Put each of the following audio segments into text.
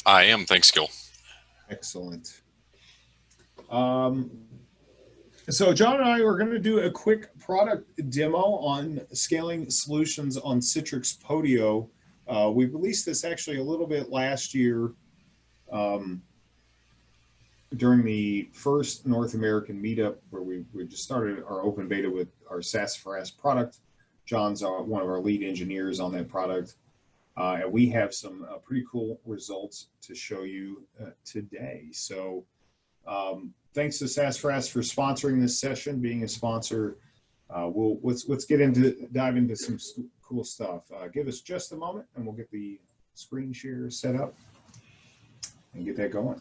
I am, thanks, Gil. Excellent. So John and I are going to do a quick product demo on scaling solutions on Citrix Podio. We released this actually a little bit last year um, during the first North American meetup where we just started our open beta with our SaasSafras product. John's one of our lead engineers on that product. And we have some pretty cool results to show you today. So thanks to SaasSafras for sponsoring this session, being a sponsor. Let's dive into some cool stuff. Give us just a moment and we'll get the screen share set up and get that going.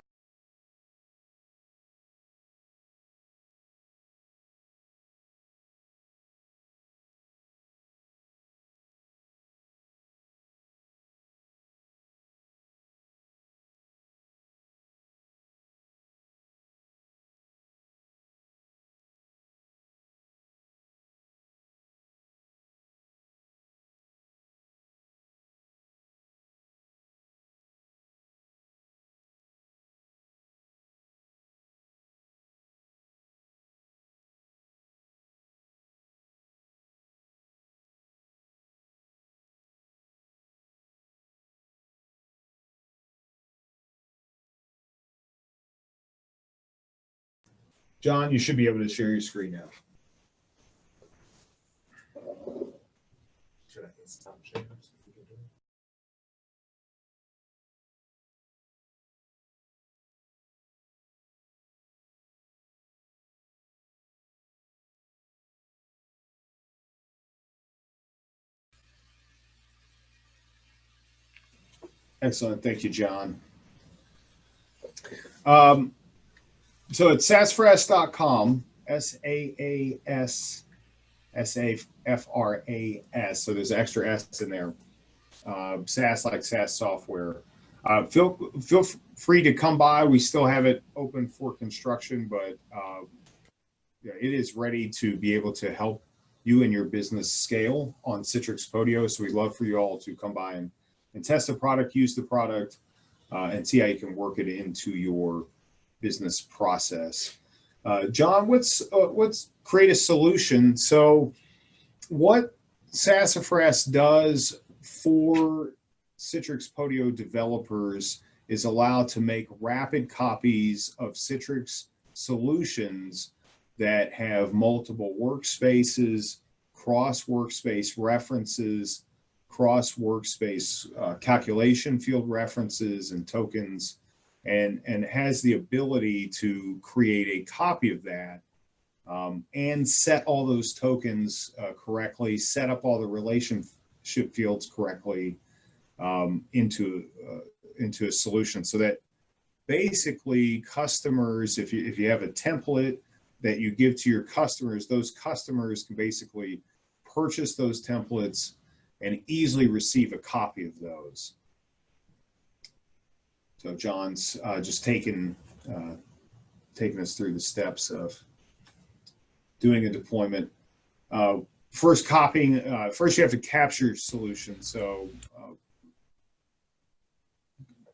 John, you should be able to share your screen now. Should I stop sharing? Excellent. Thank you, John. So it's saasfras.com, SaasSafras. So there's an extra S in there. SaaS like SaaS software. Feel free to come by. We still have it open for construction, but it is ready to be able to help you and your business scale on Citrix Podio. So we'd love for you all to come by and test the product, use the product, and see how you can work it into your business process. John, let's create a solution. So what SaasSafras does for Citrix Podio developers is allow to make rapid copies of Citrix solutions that have multiple workspaces, cross workspace references, cross workspace calculation field references and tokens, and has the ability to create a copy of that and set all those tokens correctly, set up all the relationship fields correctly into a solution, so that basically customers, if you have a template that you give to your customers, those customers can basically purchase those templates and easily receive a copy of those. So John's just taking us through the steps of doing a deployment. First copying, first you have to capture your solution. So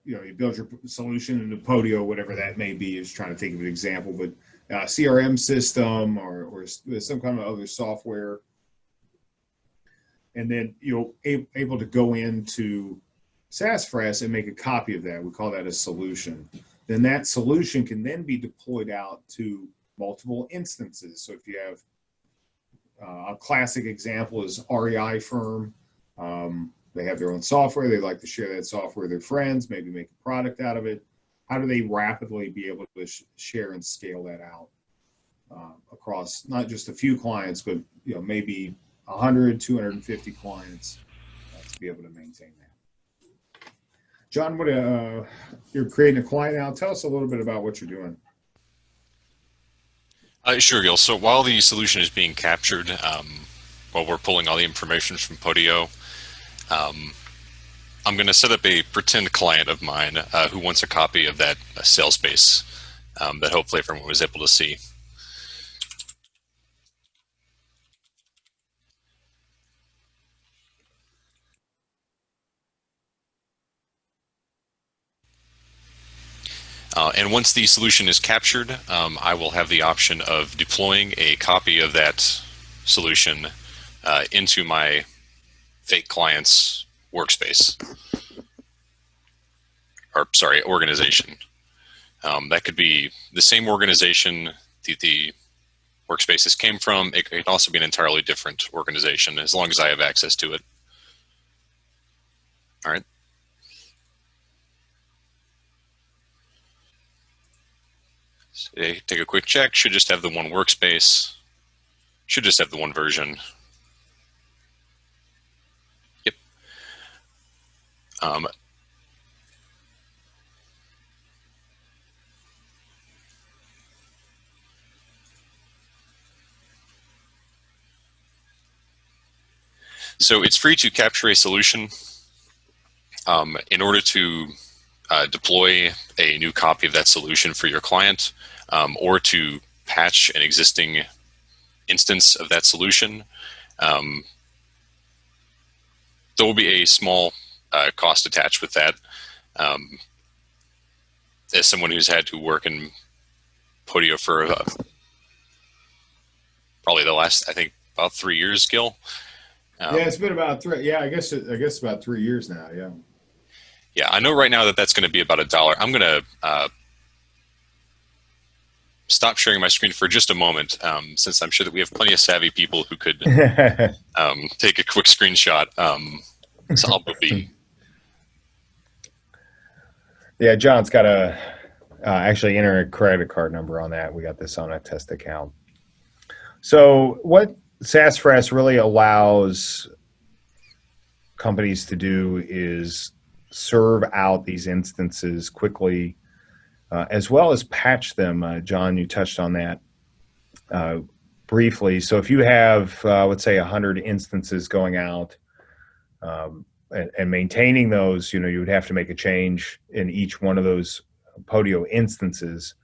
you build your solution into Podio, whatever that may be. I was trying to think of an example, but CRM system or some kind of other software. And then you're able to go into SaasSafras and make a copy of that. We call that a solution. Then that solution can then be deployed out to multiple instances. So if you have a classic example is REI firm. They have their own software. They like to share that software with their friends, maybe make a product out of it. How do they rapidly be able to share and scale that out across not just a few clients, but maybe 100, 250 clients to be able to maintain that. John, you're creating a client now. Tell us a little bit about what you're doing. Sure, Gil. So while the solution is being captured, while we're pulling all the information from Podio, I'm going to set up a pretend client of mine who wants a copy of that sales space that hopefully everyone was able to see. And once the solution is captured, I will have the option of deploying a copy of that solution into my fake client's workspace, or sorry, organization. That could be the same organization the workspaces came from. It could also be an entirely different organization, as long as I have access to it. All right. So take a quick check. Should just have the one workspace. Should just have the one version. Yep. So it's free to capture a solution. In order to deploy a new copy of that solution for your client, or to patch an existing instance of that solution, there will be a small cost attached with that. As someone who's had to work in Podio for probably the last, I think, about 3 years, Gil. Yeah, it's been about three. Yeah, I guess about 3 years now. Yeah. Yeah, I know right now that that's going to be about $1. I'm going to stop sharing my screen for just a moment, since I'm sure that we have plenty of savvy people who could take a quick screenshot. So I'll be. Yeah, John's got to actually enter a credit card number on that. We got this on a test account. So what SaasSafras really allows companies to do is serve out these instances quickly, as well as patch them. John, you touched on that briefly. So if you have, let's say, 100 instances going out, and maintaining those, you would have to make a change in each one of those Podio instances.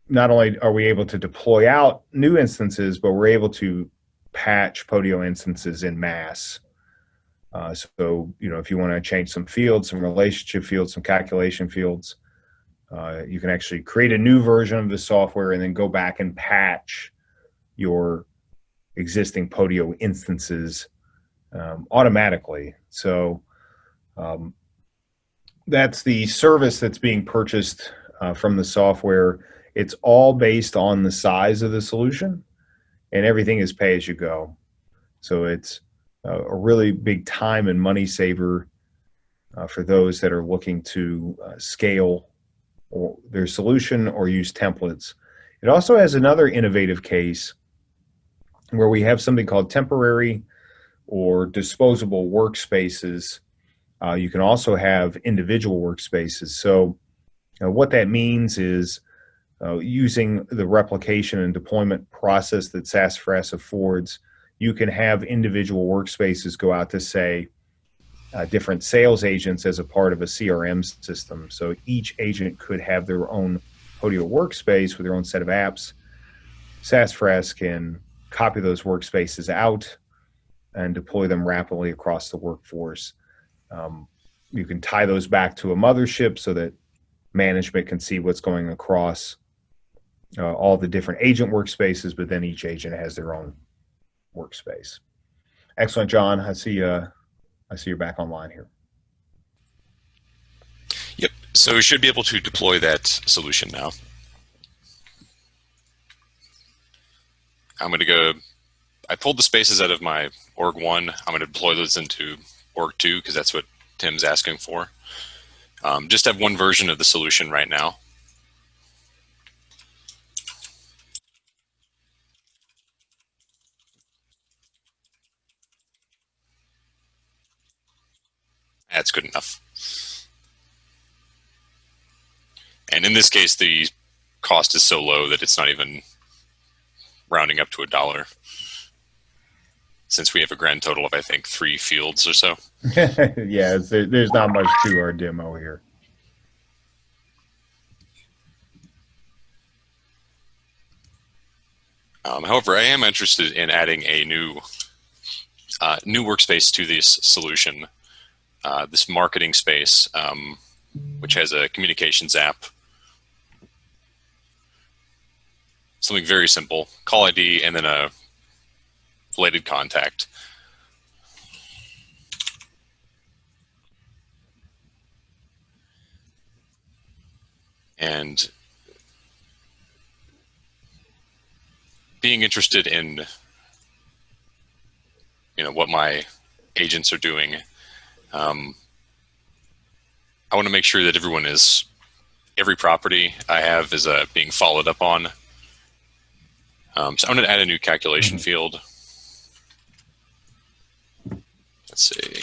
Not only are we able to deploy out new instances, but we're able to patch Podio instances in mass. So, if you want to change some fields, some relationship fields, some calculation fields, you can actually create a new version of the software and then go back and patch your existing Podio instances automatically. So that's the service that's being purchased from the software. It's all based on the size of the solution, and everything is pay as you go. So it's a really big time and money saver for those that are looking to scale or their solution or use templates. It also has another innovative case where we have something called temporary or disposable workspaces. You can also have individual workspaces. So what that means is using the replication and deployment process that SaasSafras affords, you can have individual workspaces go out to, say, different sales agents as a part of a CRM system. So each agent could have their own Podio workspace with their own set of apps. SaasSafras can copy those workspaces out and deploy them rapidly across the workforce. You can tie those back to a mothership so that management can see what's going across all the different agent workspaces, but then each agent has their own workspace. Excellent, John. I see you're back online here. Yep. So we should be able to deploy that solution now. I'm going to go. I pulled the spaces out of my org 1. I'm going to deploy those into org 2 because that's what Tim's asking for. Just have one version of the solution right now. That's good enough. And in this case, the cost is so low that it's not even rounding up to $1, since we have a grand total of, I think, 3 fields or so. Yeah, there's not much to our demo here. However, I am interested in adding a new workspace to this solution, this marketing space. which has a communications app. Something very simple, call ID and then a related contact. And being interested in, what my agents are doing, I want to make sure that every property I have is being followed up on. So I'm going to add a new calculation field. Let's see.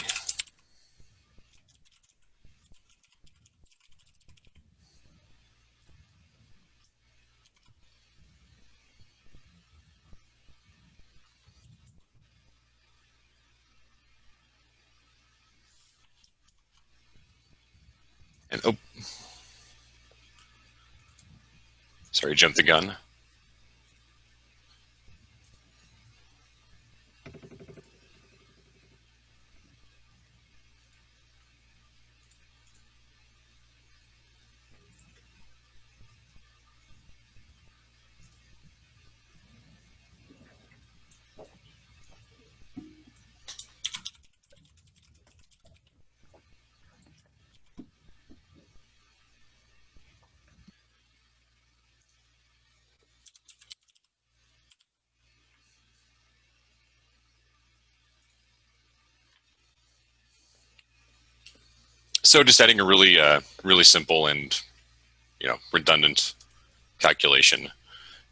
And oh, sorry, jumped the gun. So just adding a really simple and redundant calculation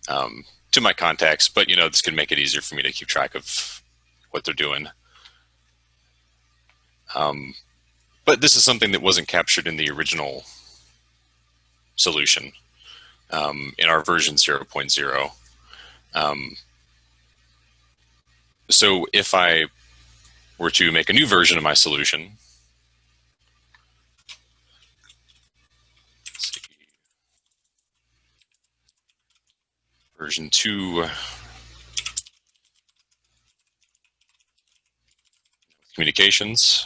to my contacts, but this can make it easier for me to keep track of what they're doing. But this is something that wasn't captured in the original solution in our version 0.0. So if I were to make a new version of my solution, version 2, communications.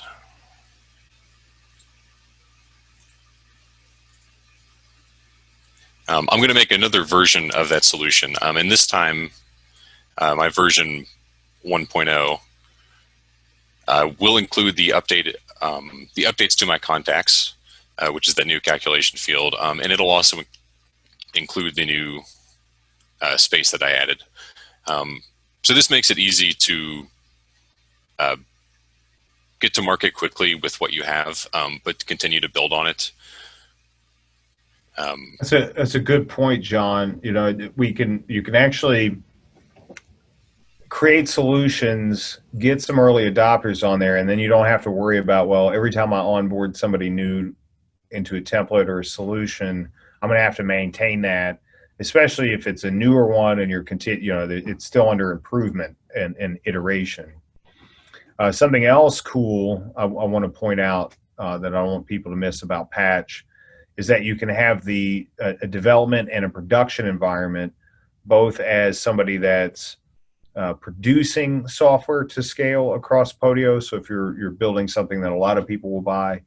I'm going to make another version of that solution, and this time my version 1.0 will include the updates to my contacts, which is the new calculation field, and it'll also include the new space that I added. So this makes it easy to get to market quickly with what you have, but continue to build on it. That's a good point, John. You can actually create solutions, get some early adopters on there, and then you don't have to worry about, well, every time I onboard somebody new into a template or a solution, I'm going to have to maintain that, especially if it's a newer one and it's still under improvement and iteration. Something else cool I want to point out that I don't want people to miss about Patch is that you can have a development and a production environment, both as somebody that's producing software to scale across Podio. So if you're building something that a lot of people will buy,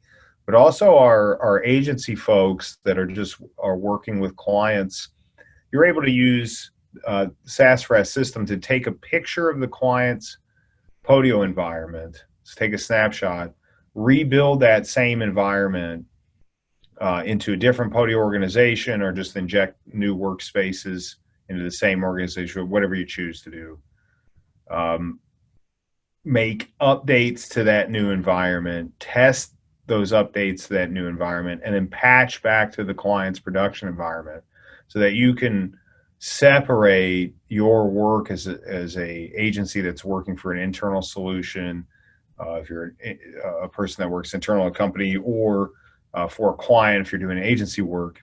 but also our agency folks that are working with clients, you're able to use SaasSafras system to take a picture of the client's Podio environment, take a snapshot, rebuild that same environment into a different Podio organization, or just inject new workspaces into the same organization, whatever you choose to do. Make updates to that new environment, test those updates to that new environment, and then patch back to the client's production environment so that you can separate your work as a agency that's working for an internal solution, if you're a person that works internal at a company, or for a client if you're doing agency work.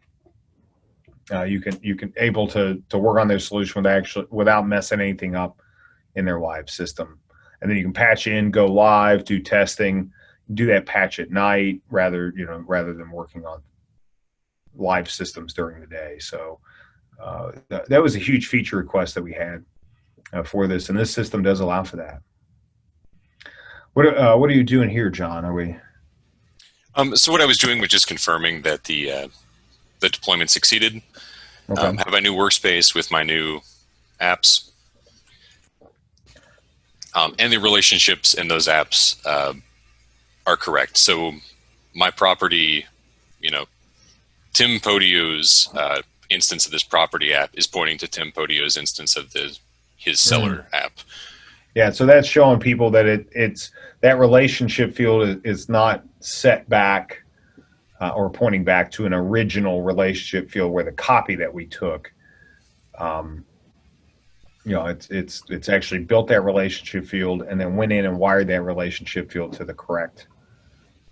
You can able to work on their solution without messing anything up in their live system. And then you can patch in, go live, do testing, do that patch at night rather than working on live systems during the day. So that was a huge feature request that we had for this, and this system does allow for that. What are you doing here, John? Are we? So what I was doing was just confirming that the deployment succeeded. Okay. Have my new workspace with my new apps, and the relationships in those apps are correct. So my property, Tim Podio's instance of this property app is pointing to Tim Podio's instance of his seller app. Yeah, so that's showing people that it's that relationship field is not set back or pointing back to an original relationship field where the copy that we took. It's actually built that relationship field and then went in and wired that relationship field to the correct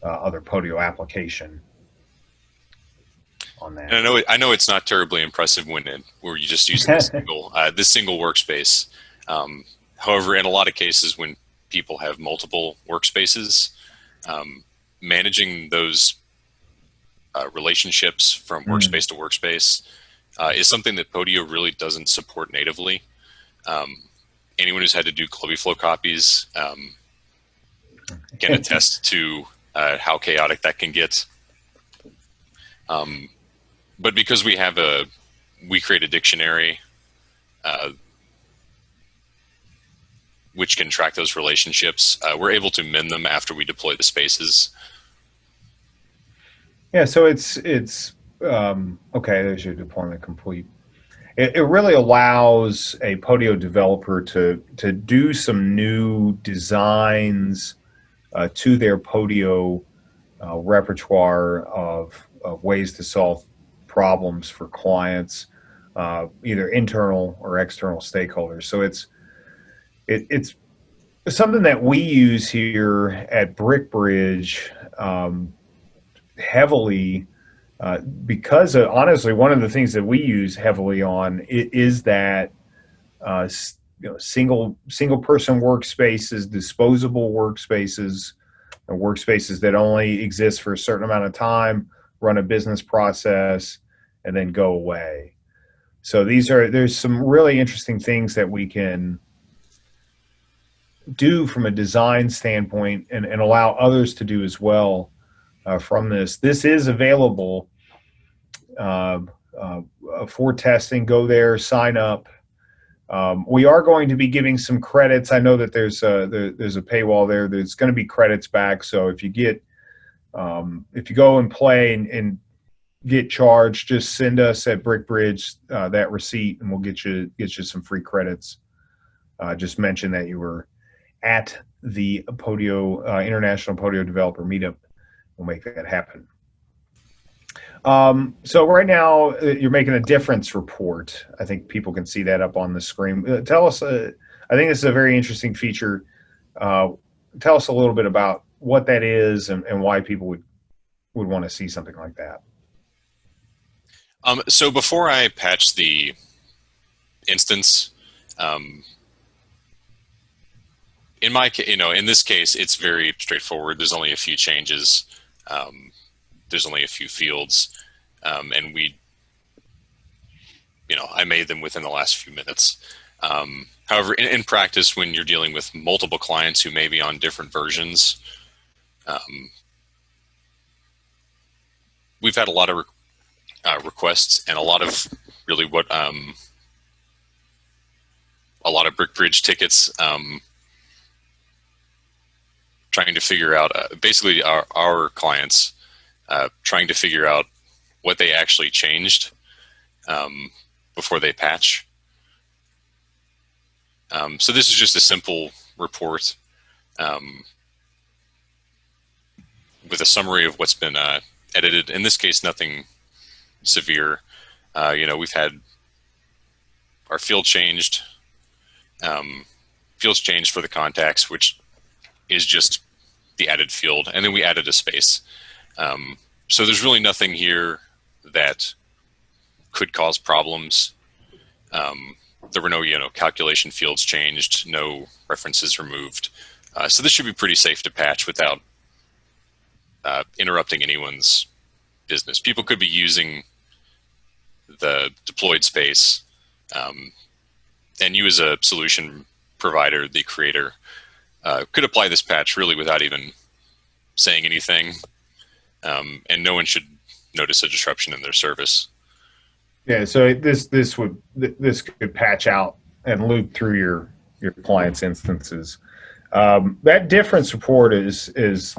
other Podio application on that. And I know it's not terribly impressive when you're just using this single workspace. However, in a lot of cases, when people have multiple workspaces, managing those relationships from workspace to workspace is something that Podio really doesn't support natively. Anyone who's had to do ClubbyFlow copies can attest to how chaotic that can get. But because we create a dictionary which can track those relationships, we're able to mend them after we deploy the spaces. Yeah, so it's okay. There's your deployment complete. It really allows a Podio developer to do some new designs to their Podio repertoire of ways to solve problems for clients, either internal or external stakeholders. So it's something that we use here at BrickBridge heavily. Because honestly, one of the things that we use heavily on is that single person workspaces, disposable workspaces, and workspaces that only exist for a certain amount of time, run a business process, and then go away. So there's some really interesting things that we can do from a design standpoint and allow others to do as well from this. This is available for testing. Go there, sign up. We are going to be giving some credits. I know that there's a paywall there. There's going to be credits back. So if you go and play and get charged, just send us at BrickBridge that receipt, and we'll get you some free credits. Just mention that you were at the Podio International Podio Developer Meetup. We'll make that happen. So right now you're making a difference report. I think people can see that up on the screen. Tell us, I think this is a very interesting feature. Tell us a little bit about what that is and why people would want to see something like that. So before I patch the instance, in this case, it's very straightforward. There's only a few changes. There's only a few fields, and I made them within the last few minutes. However, in practice, when you're dealing with multiple clients who may be on different versions, we've had a lot of requests and a lot of really a lot of BrickBridge tickets trying to figure out, basically our clients trying to figure out what they actually changed before they patch. So this is just a simple report with a summary of what's been edited. In this case, nothing severe. We've had our field changed, fields changed for the contacts, which is just the added field, and then we added a space. So there's really nothing here that could cause problems. There were no, calculation fields changed, no references removed. So this should be pretty safe to patch without interrupting anyone's business. People could be using the deployed space, and you as a solution provider, the creator, could apply this patch really without even saying anything. and no one should notice a disruption in their service. Yeah, so this could patch out and loop through your client's instances. That difference report is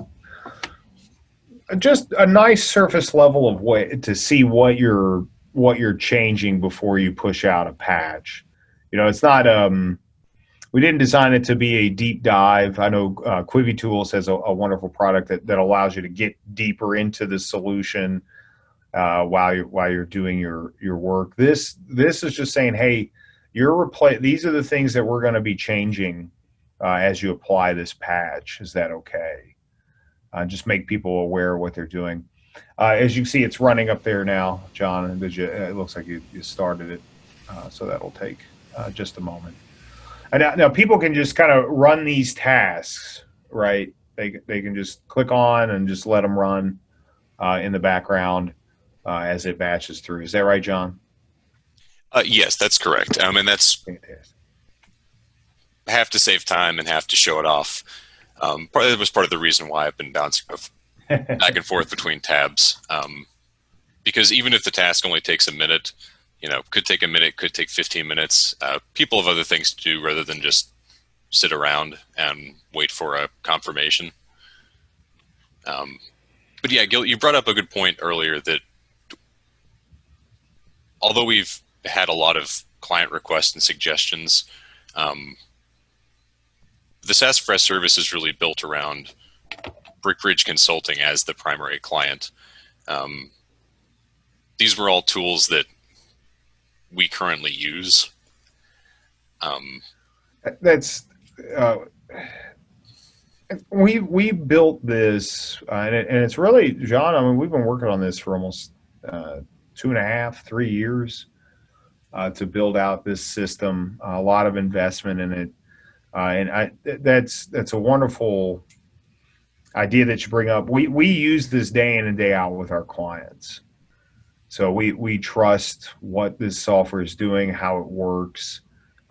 just a nice surface level of way to see what you're changing before you push out a patch. It's not we didn't design it to be a deep dive. I know Quivi Tools has a wonderful product that allows you to get deeper into the solution while you're doing your work. This is just saying, hey, these are the things that we're going to be changing as you apply this patch. Is that okay? Just make people aware of what they're doing. As you can see, it's running up there now, John. It looks like you started it, so that'll take just a moment. And now people can just kind of run these tasks, right? They can just click on and just let them run in the background as it batches through. Is that right, John? Yes, that's correct. And that's Fantastic. Have to save time and have to show it off. That was part of the reason why I've been bouncing back and forth between tabs. Because even if the task only takes a minute, could take a minute, could take 15 minutes. People have other things to do rather than just sit around and wait for a confirmation. But yeah, Gil, you brought up a good point earlier that although we've had a lot of client requests and suggestions, the SaasSafras service is really built around Brickridge Consulting as the primary client. These were all tools that we currently use. We built this, and it's really, John. I mean, we've been working on this for almost 2.5, 3 years to build out this system. A lot of investment in it. That's a wonderful idea that you bring up. We use this day in and day out with our clients. So we trust what this software is doing, how it works,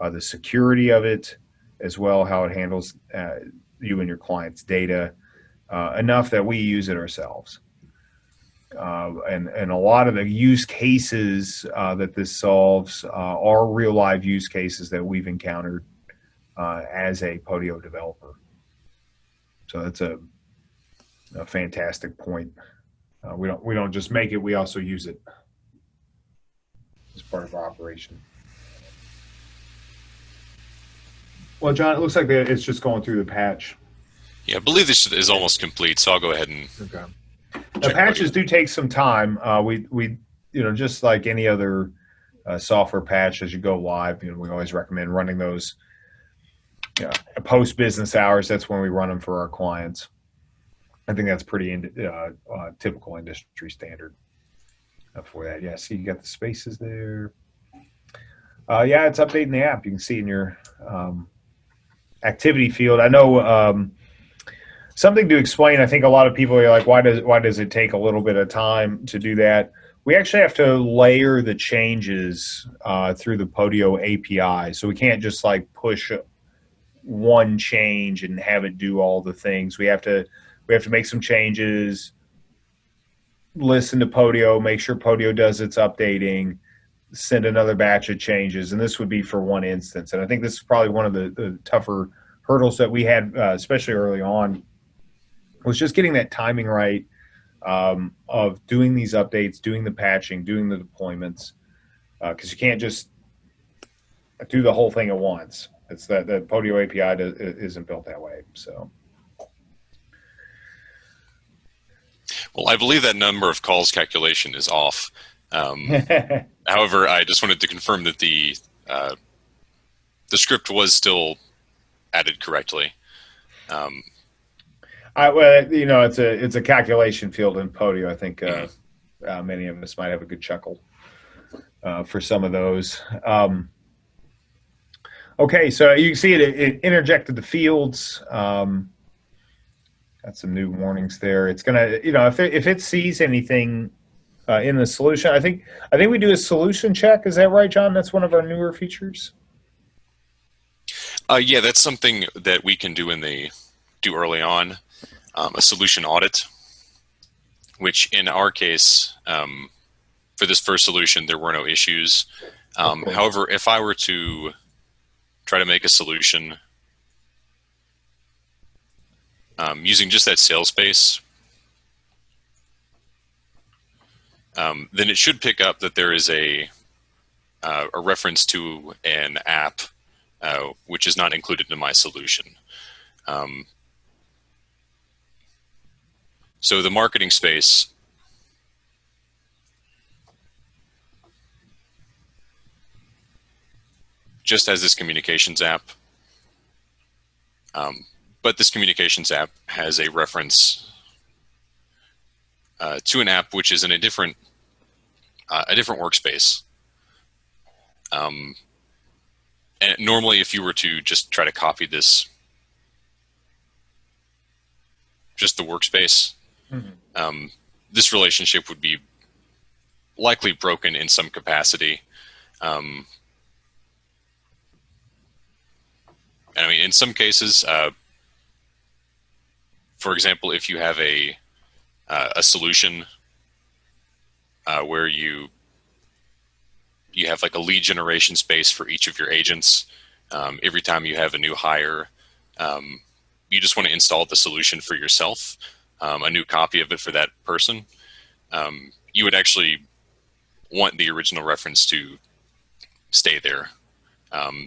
the security of it, as well how it handles you and your client's data, enough that we use it ourselves. And a lot of the use cases that this solves are real live use cases that we've encountered as a Podio developer. So that's a fantastic point. We don't just make it; we also use it as part of our operation. Well, John, it looks like it's just going through the patch. Yeah, I believe this is almost complete, so I'll go ahead and. Okay. The patches do take some time. We just like any other software patch, as you go live, we always recommend running those post business hours. That's when we run them for our clients. I think that's pretty typical industry standard for that. Yeah, see, you got the spaces there. Yeah, it's updating the app. You can see in your activity field. I know something to explain. I think a lot of people are like, why does it take a little bit of time to do that? We actually have to layer the changes through the Podio API. So we can't just like push one change and have it do all the things. We have to make some changes, listen to Podio, make sure Podio does its updating, send another batch of changes, and this would be for one instance. And I think this is probably one of the tougher hurdles that we had, especially early on, was just getting that timing right of doing these updates, doing the patching, doing the deployments, because you can't just do the whole thing at once. It's that the Podio API isn't built that way. So. Well, I believe that number of calls calculation is off. However, I just wanted to confirm that the script was still added correctly. It's a calculation field in Podio. I think many of us might have a good chuckle for some of those. Okay, so you can see it interjected the fields. Got some new warnings there. It's gonna, if it sees anything in the solution, I think we do a solution check. Is that right, John? That's one of our newer features. Yeah, that's something that we can do early on. A solution audit, which in our case, for this first solution, there were no issues. However, if I were to try to make a solution using just that sales space, then it should pick up that there is a reference to an app which is not included in my solution. So the marketing space just has this communications app, but this communications app has a reference to an app which is in a different workspace. And normally, if you were to just try to copy this, just the workspace, this relationship would be likely broken in some capacity. And I mean, in some cases, for example, if you have a solution where you have like a lead generation space for each of your agents, every time you have a new hire, you just want to install the solution for yourself, a new copy of it for that person. You would actually want the original reference to stay there.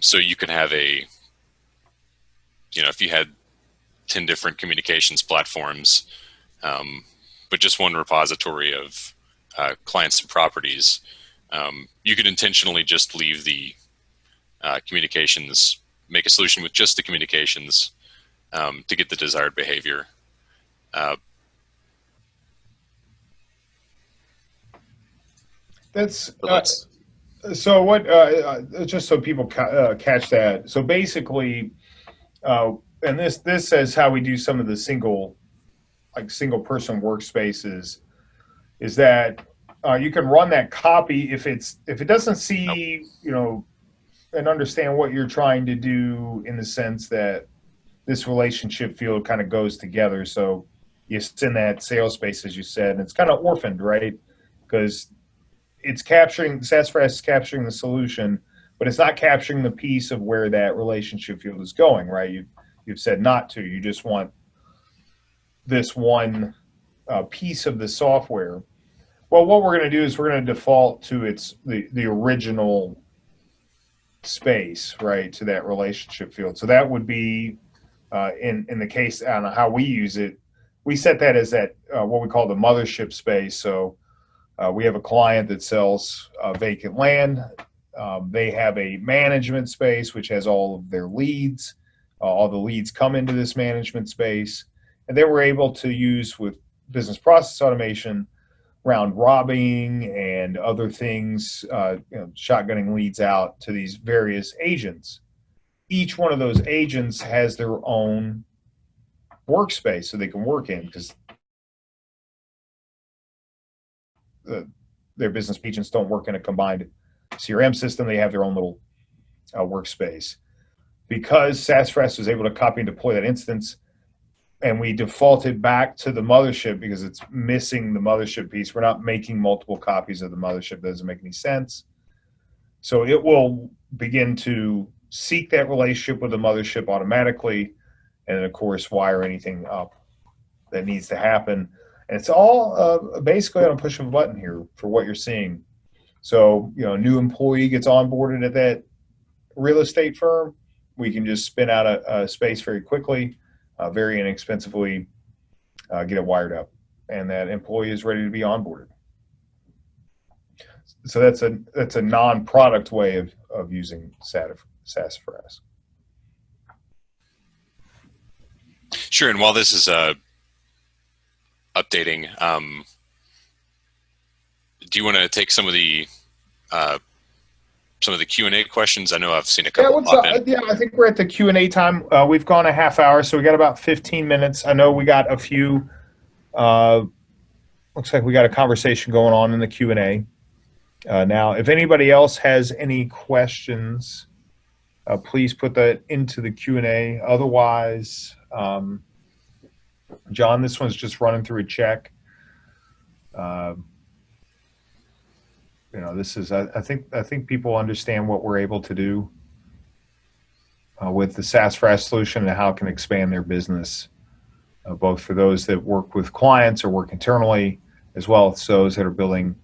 So you could have if you had 10 different communications platforms, but just one repository of clients and properties, you could intentionally just leave the communications, make a solution with just the communications to get the desired behavior. That's so what, just so people catch that. So basically, and this says how we do some of the single person workspaces, is that you can run that copy if it doesn't see, and understand what you're trying to do, in the sense that this relationship field kind of goes together. So you send that sales space, as you said, and it's kind of orphaned, right? Because it's capturing, SaasSafras is capturing the solution, but it's not capturing the piece of where that relationship field is going, right? You've said not to. You just want this one piece of the software. Well, what we're going to do is we're going to default to the original space, right, to that relationship field. So that would be in the case, I don't know how we use it, we set that as that what we call the mothership space. So we have a client that sells vacant land. They have a management space which has all of their leads. All the leads come into this management space, and they were able to use, with business process automation, round robbing and other things, shotgunning leads out to these various agents. Each one of those agents has their own workspace so they can work in, because their business agents don't work in a combined CRM system. They have their own little workspace. Because SaasSafras was able to copy and deploy that instance, and we defaulted back to the mothership because it's missing the mothership piece. We're not making multiple copies of the mothership. That doesn't make any sense. So it will begin to seek that relationship with the mothership automatically, and then, of course, wire anything up that needs to happen. And it's all basically on a push of a button here for what you're seeing. So, a new employee gets onboarded at that real estate firm. We can just spin out a space very quickly, very inexpensively, get it wired up, and that employee is ready to be onboarded. So that's a non-product way of using SaasSafras. Sure. And while this is updating, do you want to take some of the Q&A questions? I know I've seen a couple pop in. Yeah, I think we're at the Q&A time. We've gone a half hour, so we got about 15 minutes. I know we got a few. Looks like we got a conversation going on in the Q&A. Now, if anybody else has any questions, please put that into the Q&A. Otherwise, John, this one's just running through a check. You know, this is I think people understand what we're able to do with the SaasSafras solution and how it can expand their business, both for those that work with clients or work internally, as well as those that are building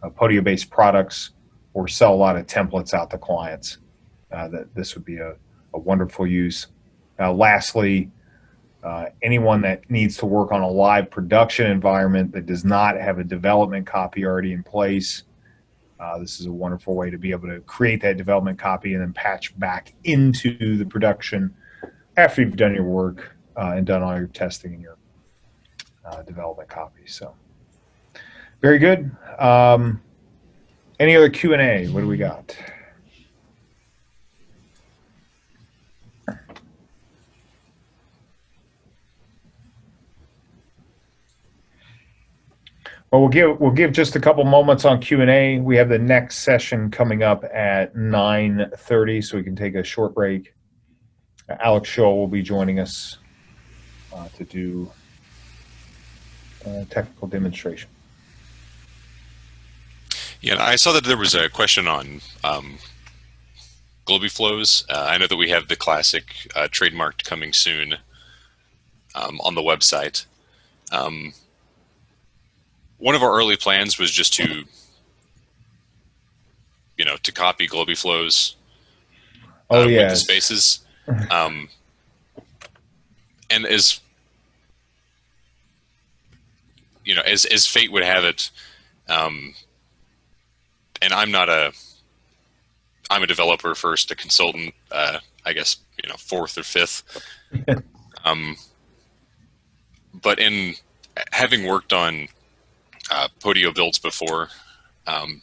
Podio-based products or sell a lot of templates out to clients. That this would be a wonderful use. Lastly, anyone that needs to work on a live production environment that does not have a development copy already in place, this is a wonderful way to be able to create that development copy and then patch back into the production after you've done your work and done all your testing in your development copy. So, very good. Any other Q&A? What do we got? Well, we'll give just a couple moments on Q&A. We have the next session coming up at 9:30, so we can take a short break. Alex Shaw will be joining us to do a technical demonstration. Yeah, I saw that there was a question on GlobiFlows. I know that we have the classic trademarked coming soon on the website. One of our early plans was just to, to copy GlobiFlows with the spaces. And as as fate would have it, and I'm a developer first, a consultant, I guess, fourth or fifth. But in having worked on Podio builds before,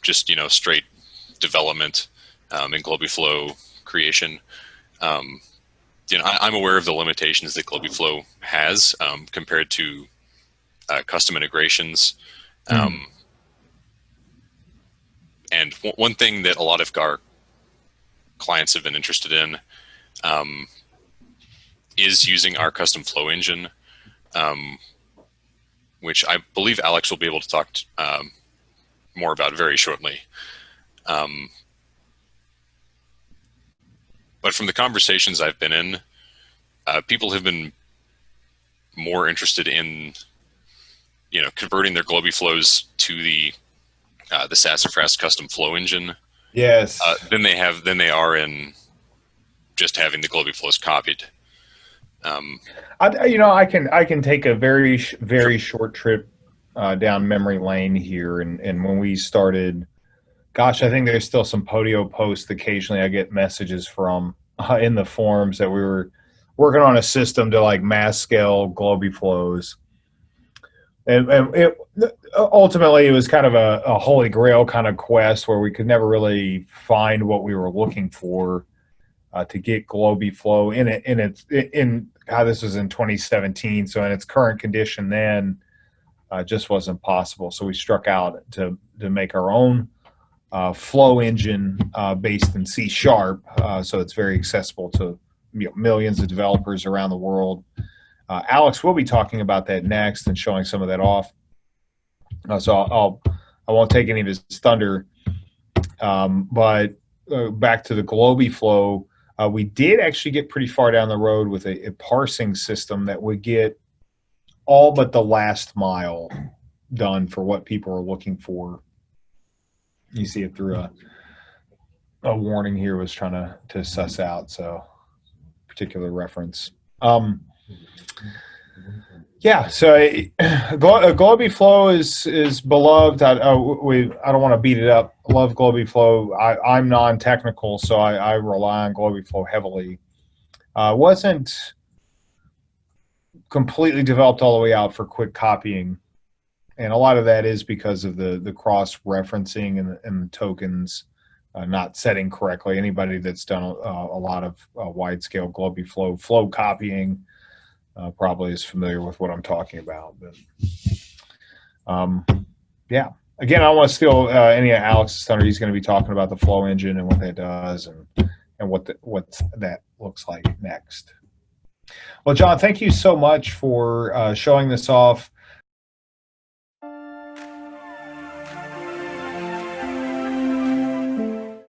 just straight development and GlobiFlow creation. I'm aware of the limitations that GlobiFlow has compared to custom integrations. And one thing that a lot of our clients have been interested in is using our custom flow engine. Which I believe Alex will be able to talk more about very shortly. But from the conversations I've been in, people have been more interested in, converting their GlobiFlows to the SaasSafras custom flow engine. Yes. Than they are in just having the GlobiFlows copied. I can take a very short trip down memory lane here, and when we started, gosh, I think there's still some Podio posts occasionally I get messages from in the forums that we were working on a system to like mass scale GlobiFlows, and ultimately it was kind of a holy grail kind of quest where we could never really find what we were looking for to get GlobiFlow this was in 2017, so in its current condition then just wasn't possible. So we struck out to make our own flow engine based in C#, so it's very accessible to millions of developers around the world. Alex will be talking about that next and showing some of that off. So I won't take any of his thunder, but back to the GlobiFlow. We did actually get pretty far down the road with a parsing system that would get all but the last mile done for what people are looking for. You see it through a warning here was trying to suss out, so particular reference. Yeah, so GlobiFlow is beloved. I don't want to beat it up. I love GlobiFlow. I'm non-technical, so I rely on GlobiFlow heavily. Wasn't completely developed all the way out for quick copying, and a lot of that is because of the cross-referencing and the tokens not setting correctly. Anybody that's done a lot of wide-scale GlobiFlow flow copying probably is familiar with what I'm talking about. But yeah, again, I don't want to steal any of Alex's thunder. He's going to be talking about the flow engine and what that does and what that looks like next. Well, John, thank you so much for showing this off.